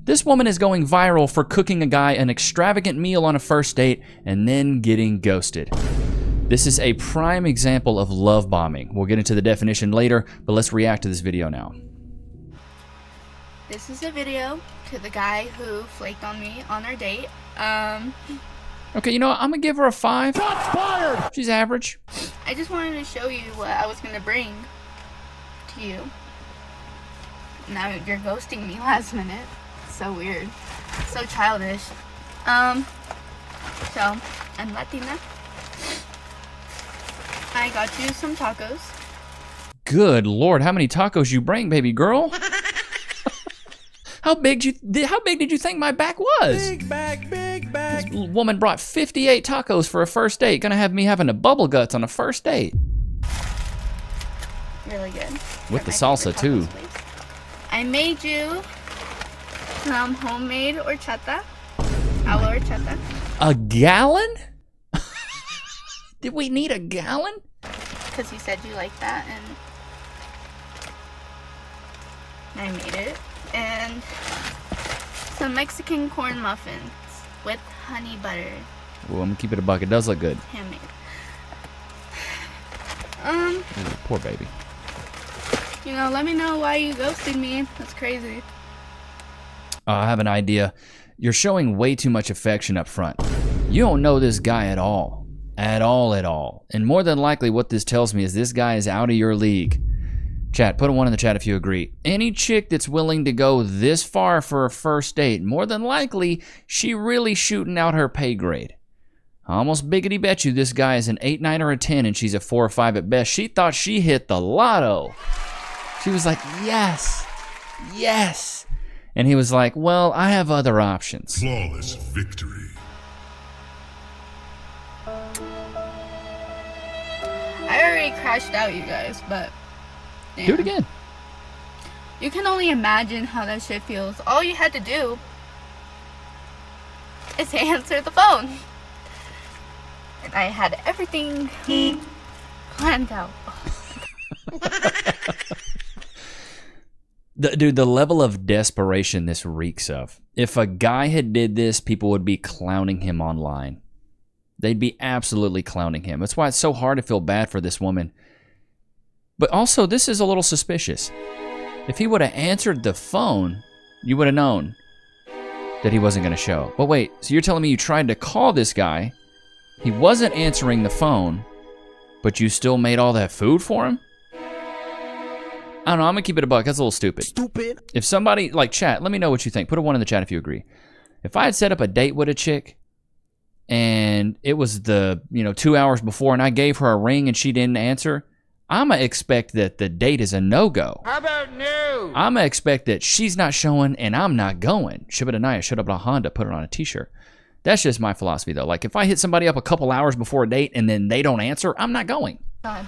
This woman is going viral for cooking a guy an extravagant meal on a first date and then getting ghosted. This is a prime example of love bombing. We'll get into the definition later, but let's react to this video now. This is a video to the guy who flaked on me on our date. Okay, you know what? I'm gonna give her a 5. Shots fired! She's average. I just wanted to show you what I was gonna bring to you. Now you're ghosting me last minute. So weird. So childish. So, I'm Latina. I got you some tacos. Good Lord, how many tacos you bring, baby girl? How big did you think my back was? Big bag, big bag. This woman brought 58 tacos for a first date. Gonna have me having a bubble guts on a first date. Really good. With the salsa too. I made you some homemade horchata. Agua horchata. A gallon? Did we need a gallon? Because you said you liked that, and I made it. And some Mexican corn muffins with honey butter. Well, I'm gonna keep it a buck. It does look good. Handmade. Ooh, poor baby. You know, let me know why you ghosted me. That's crazy. I have an idea. You're showing way too much affection up front. You don't know this guy at all. At all. And more than likely what this tells me is this guy is out of your league. Chat, put a 1 in the chat if you agree. Any chick that's willing to go this far for a first date, more than likely, she really shooting out her pay grade. I almost biggity bet you this guy is an 8, 9, or a 10 and she's a 4 or 5 at best. She thought she hit the lotto. She was like, yes, yes. And he was like, well, I have other options. Flawless victory. I already crashed out, you guys, but damn. Do it again. You can only imagine how that shit feels. All you had to do is answer the phone. And I had everything planned out. Dude, the level of desperation this reeks of. If a guy had did this, people would be clowning him online. They'd be absolutely clowning him. That's why it's so hard to feel bad for this woman. But also, this is a little suspicious. If he would have answered the phone, you would have known that he wasn't going to show. But wait, so you're telling me you tried to call this guy, he wasn't answering the phone, but you still made all that food for him? I don't know, I'm gonna keep it a buck. That's a little stupid. Stupid. If somebody, like chat, let me know what you think. Put a 1 in the chat if you agree. If I had set up a date with a chick and it was the, 2 hours before and I gave her a ring and she didn't answer, I'm gonna expect that the date is a no-go. How about no? I'm gonna expect that she's not showing and I'm not going. Shibata showed up in a Honda, put it on a t-shirt. That's just my philosophy though. Like if I hit somebody up a couple hours before a date and then they don't answer, I'm not going. God.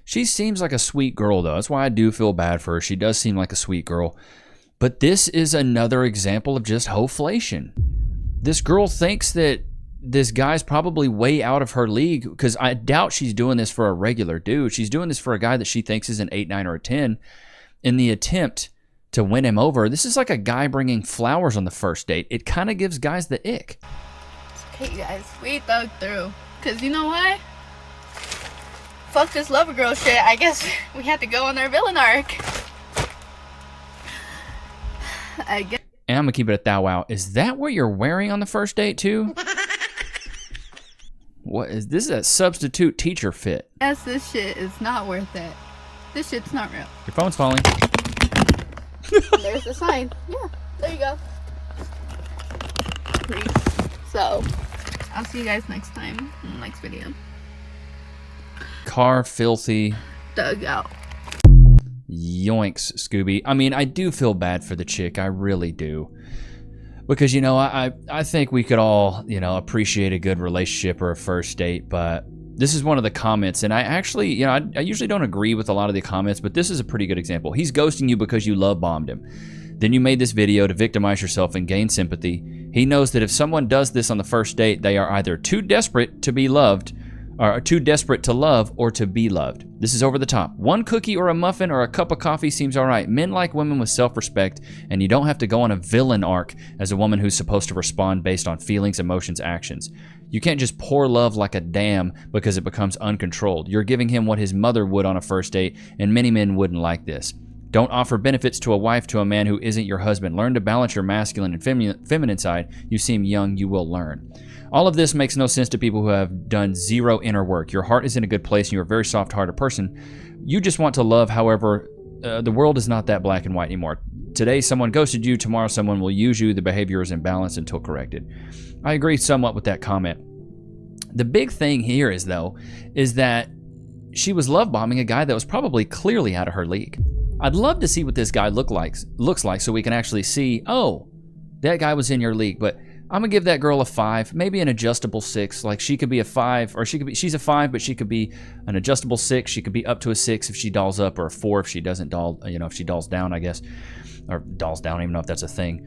She seems like a sweet girl, though. That's why I do feel bad for her. She does seem like a sweet girl. But this is another example of just hoflation. This girl thinks that this guy's probably way out of her league because I doubt she's doing this for a regular dude. She's doing this for a guy that she thinks is an 8, 9, or a 10 in the attempt to win him over. This is like a guy bringing flowers on the first date. It kind of gives guys the ick. It's okay, guys. We thug through. Because you know why? Fuck this lover girl shit. I guess we had to go on our villain arc. I guess. And I'm gonna keep it at that. Wow, is that what you're wearing on the first date too? What is this? Is a substitute teacher fit? Yes, this shit is not worth it. This shit's not real. Your phone's falling. There's the sign. Yeah, there you go. So, I'll see you guys next time in the next video. Car filthy. Dug out. Yoinks, Scooby. I mean, I do feel bad for the chick. I really do. Because, I think we could all, appreciate a good relationship or a first date, but this is one of the comments, and I actually, I usually don't agree with a lot of the comments, but this is a pretty good example. He's ghosting you because you love bombed him. Then you made this video to victimize yourself and gain sympathy. He knows that if someone does this on the first date, they are either too desperate to be loved are too desperate to love or to be loved. This is over the top. One cookie or a muffin or a cup of coffee seems all right. Men like women with self-respect, and you don't have to go on a villain arc as a woman who's supposed to respond based on feelings, emotions, actions. You can't just pour love like a dam because it becomes uncontrolled. You're giving him what his mother would on a first date, and many men wouldn't like this. Don't offer benefits to a wife to a man who isn't your husband. Learn to balance your masculine and feminine side. You seem young, you will learn. All of this makes no sense to people who have done zero inner work. Your heart is in a good place and you're a very soft-hearted person. You just want to love, however, the world is not that black and white anymore. Today someone ghosted you, tomorrow someone will use you. The behavior is imbalanced until corrected. I agree somewhat with that comment. The big thing here is that she was love bombing a guy that was probably clearly out of her league. I'd love to see what this guy looks like so we can actually see, oh, that guy was in your league, but I'm gonna give that girl a 5, maybe an adjustable 6. Like she could be a 5, or she's a 5, but she could be an adjustable 6. She could be up to a 6 if she dolls up, or a 4 if she doesn't doll, if she dolls down, I guess, or dolls down. I don't even know if that's a thing.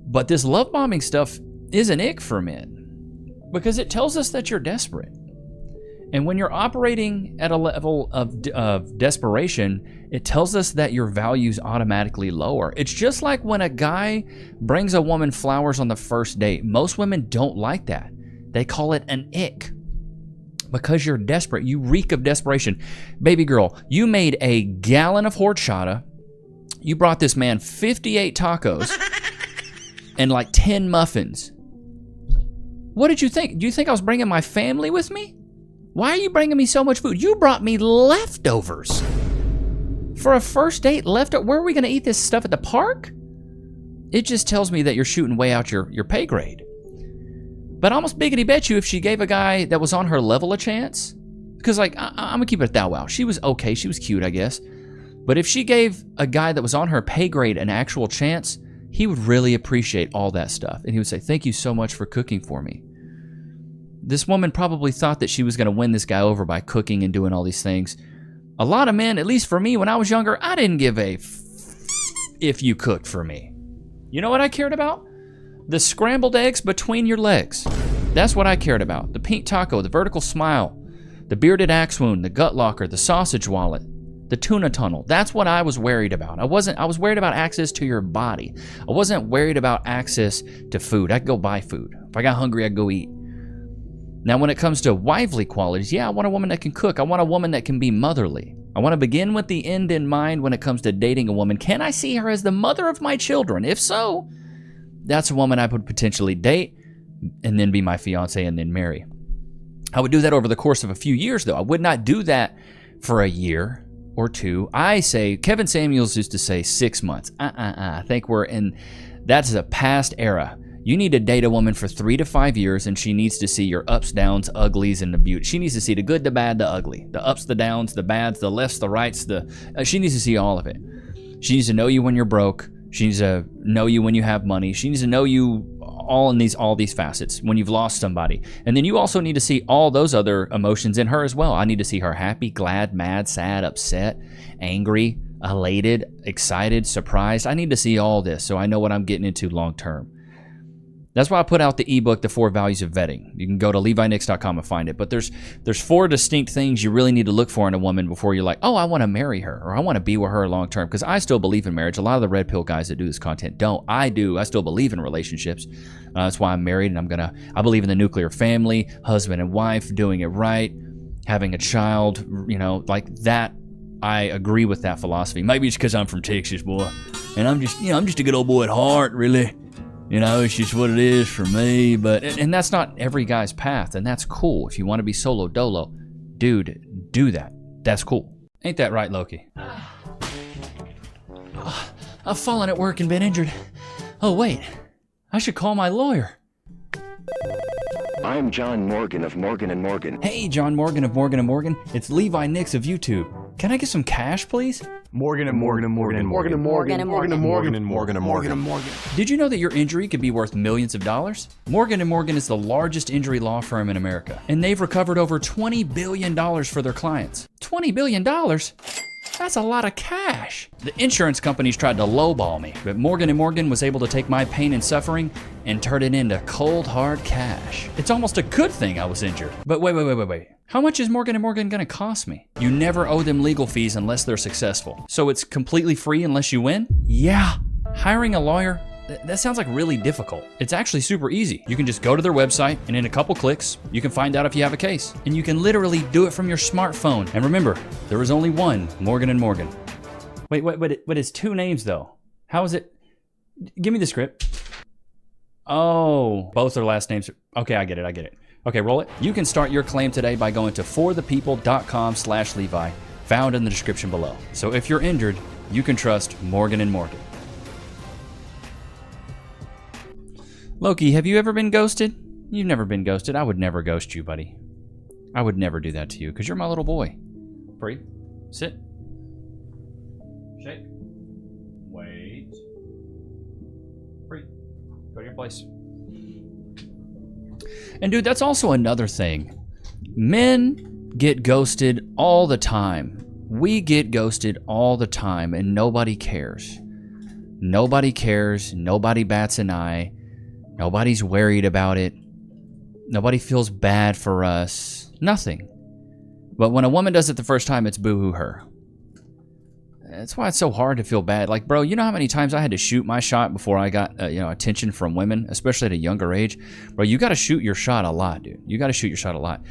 But this love bombing stuff is an ick for men because it tells us that you're desperate. And when you're operating at a level of desperation, it tells us that your values automatically lower. It's just like when a guy brings a woman flowers on the first date. Most women don't like that. They call it an ick because you're desperate. You reek of desperation. Baby girl, you made a gallon of horchata. You brought this man 58 tacos and like 10 muffins. What did you think? Do you think I was bringing my family with me? Why are you bringing me so much food? You brought me leftovers. For a first date, where are we going to eat this stuff at the park? It just tells me that you're shooting way out your pay grade. But I almost biggity bet you if she gave a guy that was on her level a chance, because like, I'm going to keep it that wow. She was okay. She was cute, I guess. But if she gave a guy that was on her pay grade an actual chance, he would really appreciate all that stuff. And he would say, thank you so much for cooking for me. This woman probably thought that she was going to win this guy over by cooking and doing all these things. A lot of men, at least for me when I was younger, I didn't give a if you cooked for me. You know what I cared about? The scrambled eggs between your legs. That's what I cared about. The pink taco, the vertical smile, the bearded axe wound, the gut locker, the sausage wallet, the tuna tunnel. That's what I was worried about. I was worried about access to your body. I wasn't worried about access to food. I could go buy food. If I got hungry, I'd go eat. Now, when it comes to wifely qualities, yeah, I want a woman that can cook. I want a woman that can be motherly. I want to begin with the end in mind when it comes to dating a woman. Can I see her as the mother of my children? If so, that's a woman I would potentially date and then be my fiance and then marry. I would do that over the course of a few years, though. I would not do that for a year or two. I say, Kevin Samuels used to say 6 months. I think that's a past era. You need to date a woman for 3 to 5 years, and she needs to see your ups, downs, uglies, and the beauty. She needs to see the good, the bad, the ugly, the ups, the downs, the bads, the lefts, the rights. She needs to see all of it. She needs to know you when you're broke. She needs to know you when you have money. She needs to know you all these facets when you've lost somebody. And then you also need to see all those other emotions in her as well. I need to see her happy, glad, mad, sad, upset, angry, elated, excited, surprised. I need to see all this so I know what I'm getting into long term. That's why I put out the ebook, The 4 Values of Vetting. You can go to levinicks.com and find it. But there's 4 distinct things you really need to look for in a woman before you're like, oh, I want to marry her or I want to be with her long term. Because I still believe in marriage. A lot of the red pill guys that do this content don't. I do. I still believe in relationships. That's why I'm married, and I believe in the nuclear family, husband and wife, doing it right, having a child, like that. I agree with that philosophy. Maybe it's because I'm from Texas, boy, and I'm just a good old boy at heart, really. It's just what it is for me. And that's not every guy's path, and that's cool. If you want to be solo dolo, dude, do that. That's cool. Ain't that right, Loki? I've fallen at work and been injured. Oh, wait. I should call my lawyer. I'm John Morgan of Morgan & Morgan. Hey, John Morgan of Morgan & Morgan. It's Levi Nichs of YouTube. Can I get some cash, please? Morgan & Morgan & Morgan & Morgan & Morgan & Morgan & Morgan & Morgan & Morgan & Morgan. Did you know that your injury could be worth millions of dollars? Morgan & Morgan is the largest injury law firm in America, and they've recovered over $20 billion for their clients. $20 billion? That's a lot of cash. The insurance companies tried to lowball me, but Morgan & Morgan was able to take my pain and suffering and turn it into cold, hard cash. It's almost a good thing I was injured. But wait. How much is Morgan & Morgan gonna cost me? You never owe them legal fees unless they're successful. So it's completely free unless you win? Yeah. Hiring a lawyer? That sounds like really difficult. It's actually super easy. You can just go to their website, and in a couple clicks, you can find out if you have a case. And you can literally do it from your smartphone. And remember, there is only one Morgan & Morgan. Wait, but it's two names though. How is it? Give me the script. Oh, both their last names. Okay, I get it. Okay, roll it. You can start your claim today by going to forthepeople.com/Levi, found in the description below. So if you're injured, you can trust Morgan & Morgan. Loki, have you ever been ghosted? You've never been ghosted. I would never ghost you, buddy. I would never do that to you because you're my little boy. Free. Sit. Shake. Wait. Free. Go to your place. And dude, that's also another thing. Men get ghosted all the time. We get ghosted all the time and nobody cares. Nobody cares. Nobody bats an eye. Nobody's worried about it. Nobody feels bad for us. Nothing. But when a woman does it the first time, it's boo-hoo her. That's why it's so hard to feel bad. Like, bro, you know how many times I had to shoot my shot before I got, attention from women, especially at a younger age? Bro, you got to shoot your shot a lot, dude. You got to shoot your shot a lot.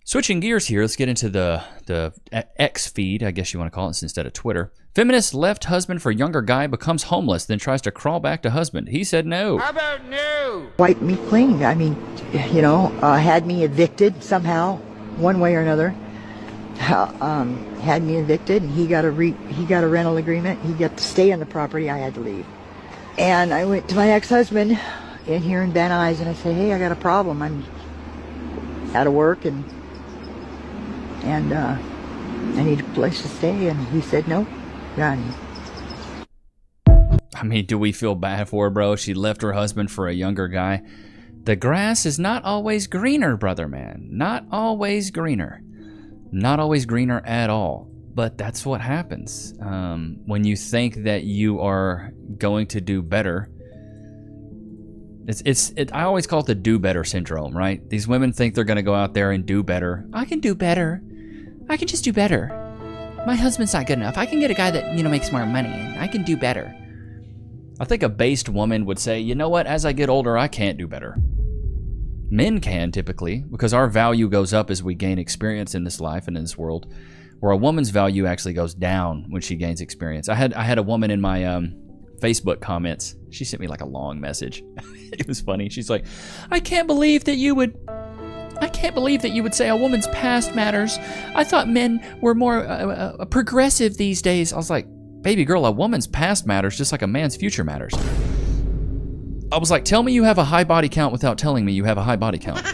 Switching gears here, let's get into the X feed, I guess you want to call it, instead of Twitter. Feminist left husband for younger guy becomes homeless, then tries to crawl back to husband. He said no. How about no? Wiped me clean. I mean, had me evicted somehow, one way or another. Had me evicted, and he got a rental agreement. He got to stay on the property. I had to leave. And I went to my ex-husband in here in Van Nuys, and I said, hey, I got a problem. I'm out of work, and I need a place to stay. And he said, no, got it. I mean, do we feel bad for her, bro? She left her husband for a younger guy. The grass is not always greener, brother man. Not always greener. Not always greener at all. But that's what happens. When you think that you are going to do better, I always call it the do better syndrome, right? These women think they're going to go out there and do better. I can do better. I can just do better. My husband's not good enough. I can get a guy that, makes more money. I can do better. I think a based woman would say, you know what? As I get older, I can't do better. Men can typically, because our value goes up as we gain experience in this life and in this world, where a woman's value actually goes down when she gains experience. I had a woman in my Facebook comments. She sent me like a long message. It was funny. She's like, I can't believe that you would say a woman's past matters. I thought men were more progressive these days. I was like, baby girl, a woman's past matters just like a man's future matters. I was like, tell me you have a high body count without telling me you have a high body count.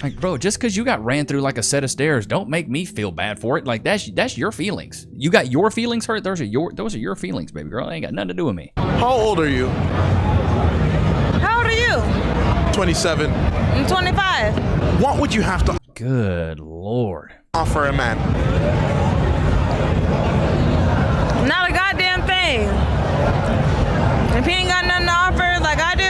Like, bro, just because you got ran through like a set of stairs, don't make me feel bad for it. Like, that's your feelings. You got your feelings hurt? Those are your feelings, baby girl. They ain't got nothing to do with me. How old are you? How old are you? 27. I'm 25. What would you have to Good Lord. offer a man? Not a goddamn thing. If he ain't got nothing to offer like I do,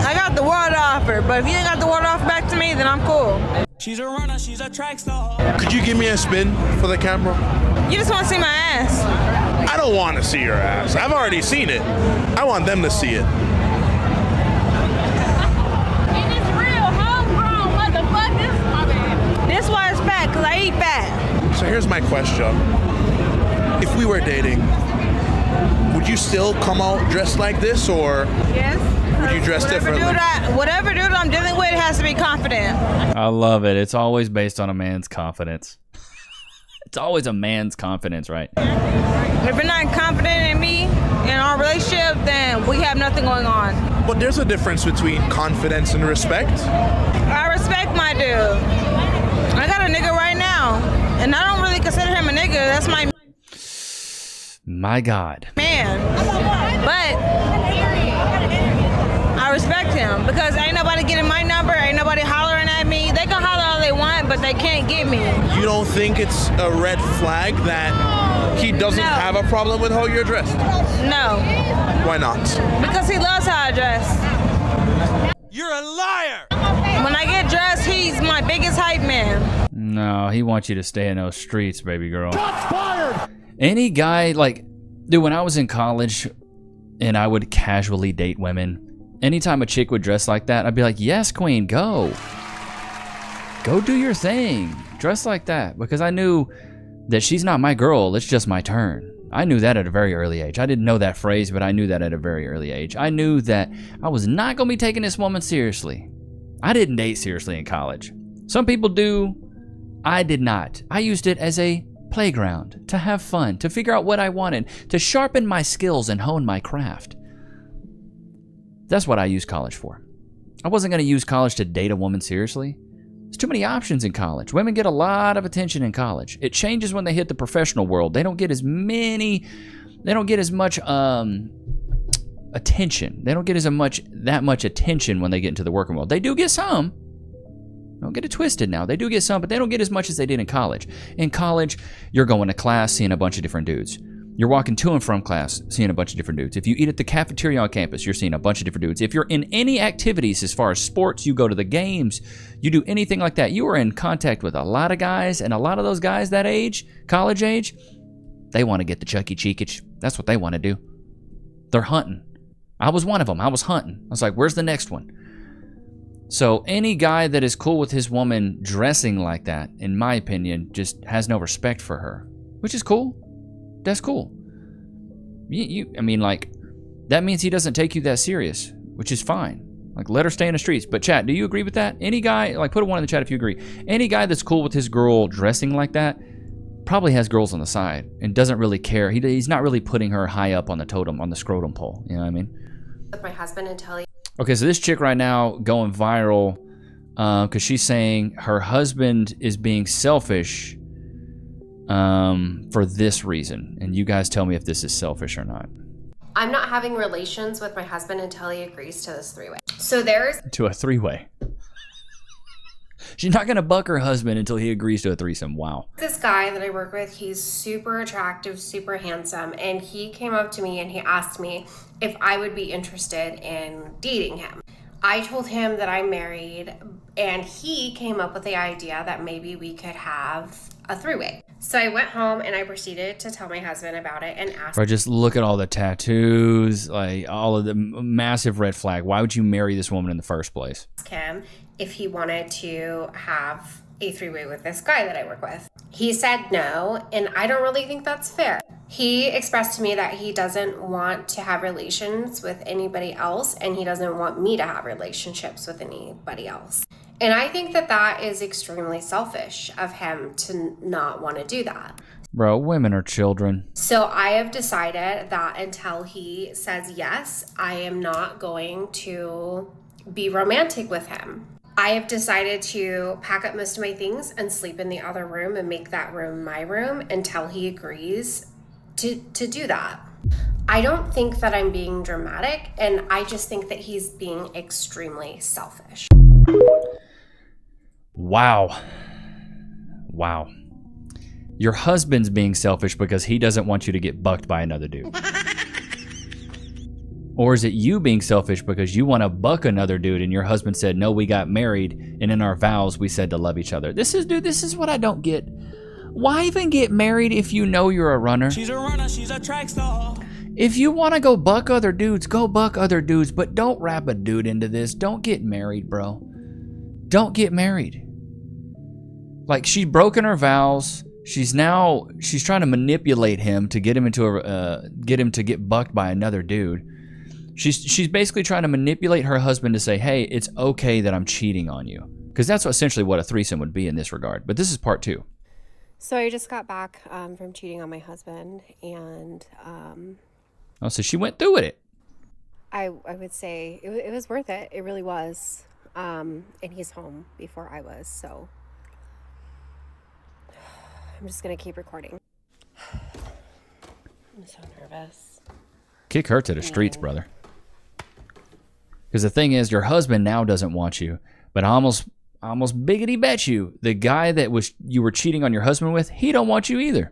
I got the world to offer. But if you ain't got the world to offer back to me, then I'm cool. She's a runner, she's a track star. Could you give me a spin for the camera? You just want to see my ass. I don't want to see your ass. I've already seen it. I want them to see it. And it's real homegrown, motherfuckers. My bad. This why it's fat, because I eat fat. So here's my question. If we were dating, would you still come out dressed like this, or Yes. would you dress differently? Whatever dude I'm dealing with has to be confident. I love it. It's always based on a man's confidence. It's always a man's confidence, right? If you're not confident in me, in our relationship, then we have nothing going on. But there's a difference between confidence and respect. I respect my dude. I got a nigga right now, and I don't really consider him a nigga. That's my My God. man. But I respect him because ain't nobody getting my number, ain't nobody hollering at me. They can holler all they want, but they that can't get me. You don't think it's a red flag that he doesn't No. have a problem with how you're dressed? No, Why not? because he loves how I dress. You're a liar! When I get dressed, he's my biggest hype man. No, he wants you to stay in those streets, baby girl. Shots fired! Any guy, like, dude, when I was in college and I would casually date women, anytime a chick would dress like that, I'd be like, yes, queen, go. Go do your thing. Dress like that. Because I knew that she's not my girl, it's just my turn. I knew that at a very early age. I didn't know that phrase, but I knew that at a very early age. I knew that I was not going to be taking this woman seriously. I didn't date seriously in college. Some people do. I did not. I used it as a playground, to have fun, to figure out what I wanted, to sharpen my skills and hone my craft. That's what I used college for. I wasn't going to use college to date a woman seriously. There's too many options in college. Women get a lot of attention in college. It changes when they hit the professional world. They don't get as much attention. They don't get that much attention when they get into the working world. They do get some. Don't get it twisted now. They do get some, but they don't get as much as they did in college. In college, you're going to class, seeing a bunch of different dudes. You're walking to and from class, seeing a bunch of different dudes. If you eat at the cafeteria on campus, you're seeing a bunch of different dudes. If you're in any activities as far as sports, you go to the games, you do anything like that, you are in contact with a lot of guys, and a lot of those guys that age, college age, they want to get the Chucky Cheekage. That's what they want to do. They're hunting. I was one of them. I was hunting. I was like, where's the next one? So any guy that is cool with his woman dressing like that, in my opinion, just has no respect for her, which is cool. That's cool. I mean, like, that means he doesn't take you that serious, which is fine. Like, let her stay in the streets. But chat, do you agree with that? Any guy, like, put a 1 in the chat if you agree. Any guy that's cool with his girl dressing like that probably has girls on the side and doesn't really care. He's not really putting her high up on the totem, on the scrotum pole. You know what I mean? With my husband until he... Okay, so this chick right now going viral because she's saying her husband is being selfish for this reason. And you guys tell me if this is selfish or not. I'm not having relations with my husband until he agrees to this three-way. So there's... To a three-way. She's not going to buck her husband until he agrees to a threesome. Wow. This guy that I work with, he's super attractive, super handsome. And he came up to me and he asked me if I would be interested in dating him. I told him that I'm married, and he came up with the idea that maybe we could have a three-way. So I went home and I proceeded to tell my husband about it and asked Bro, just look at all the tattoos, like all of the massive red flag. Why would you marry this woman in the first place? him if he wanted to have a three-way with this guy that I work with. He said no, and I don't really think that's fair. He expressed to me that he doesn't want to have relations with anybody else, and he doesn't want me to have relationships with anybody else. And I think that that is extremely selfish of him to not want to do that. Bro, women are children. So I have decided that until he says yes, I am not going to be romantic with him. I have decided to pack up most of my things and sleep in the other room and make that room my room until he agrees to do that. I don't think that I'm being dramatic, and I just think that he's being extremely selfish. Wow. Wow. Your husband's being selfish because he doesn't want you to get bucked by another dude. Or is it you being selfish because you want to buck another dude and your husband said, no, we got married and in our vows we said to love each other. This is what I don't get. Why even get married if you know you're a runner? She's a runner, she's a track star. If you want to go buck other dudes, go buck other dudes, but don't wrap a dude into this. Don't get married, bro. Don't get married. Like, she's broken her vows. She's trying to manipulate him to get him to get bucked by another dude. She's basically trying to manipulate her husband to say, hey, it's okay that I'm cheating on you. Because that's essentially what a threesome would be in this regard. But this is part 2. So I just got back from cheating on my husband, and Oh, so she went through with it. I would say it was worth it. It really was. And he's home before I was, so I'm just going to keep recording. I'm so nervous. Kick her to the streets, brother. Because the thing is, your husband now doesn't want you, but I I almost biggity bet you the guy that you were cheating on your husband with, he don't want you either.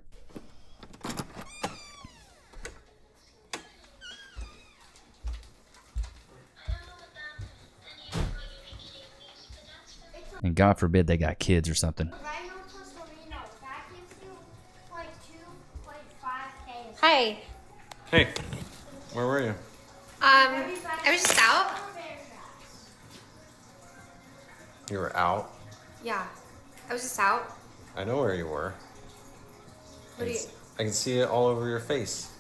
And God forbid they got kids or something. Hi. Hey, where were you? I was just out. You were out? Yeah, I was just out. I know where you were. What do you? I can see it all over your face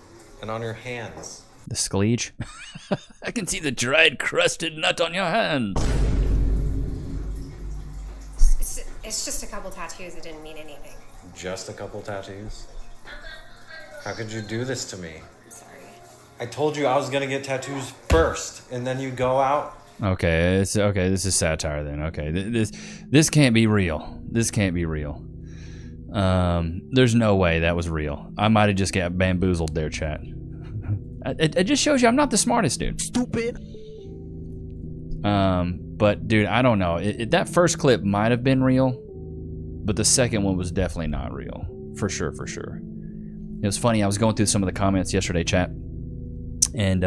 and on your hands. The skleege. I can see the dried crusted nut on your hands. It's just a couple tattoos. It didn't mean anything. Just a couple tattoos? How could you do this to me? I'm sorry. I told you I was gonna get tattoos first, and then you go out. Okay, okay. This is satire then. Okay, this can't be real. This can't be real. There's no way that was real. I might have just got bamboozled there, chat. It just shows you I'm not the smartest dude. Stupid. But dude, I don't know. That first clip might have been real, but the second one was definitely not real. For sure, for sure. It was funny. I was going through some of the comments yesterday, chat, and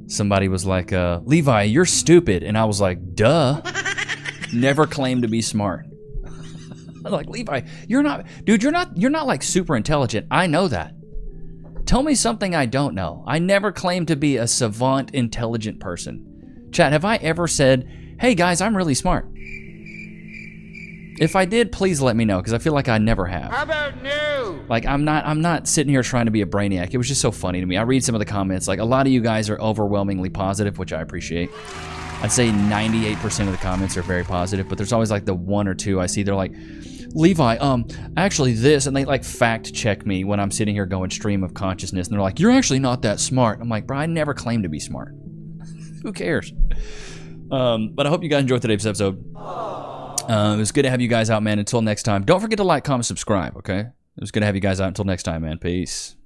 somebody was like, "Levi, you're stupid," and I was like, "Duh." Never claimed to be smart. I'm like, Levi, you're not, dude. You're not like super intelligent. I know that. Tell me something I don't know. I never claimed to be a savant, intelligent person. Chat, have I ever said, "Hey guys, I'm really smart"? If I did, please let me know, because I feel like I never have. How about no? Like, I'm not sitting here trying to be a brainiac. It was just so funny to me. I read some of the comments. Like, a lot of you guys are overwhelmingly positive, which I appreciate. I'd say 98% of the comments are very positive, but there's always like the one or two I see. They're like, Levi, actually this, and they like fact check me when I'm sitting here going stream of consciousness, and they're like, you're actually not that smart. I'm like, bro, I never claimed to be smart. Who cares? But I hope you guys enjoyed today's episode. It was good to have you guys out, man. Until next time, don't forget to like, comment, subscribe, okay? It was good to have you guys out. Until next time, man. Peace.